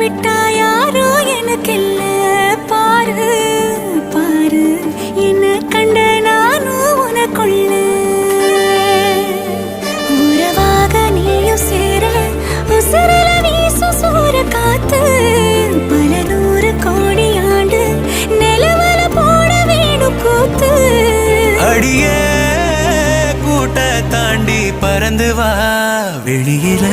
விட்டா யாரோ எனக்கு இல்ல பாரு பாரு என்ன கண்ட நானும் உனக்குள்ள உறவாக நீயும் சேர உசரல வீசு சூற காத்து பல 100 கோடி ஆண்டு நிலவல போட வேணும் கூத்து அடியே கூட்ட தாண்டி பறந்து வா வெளியில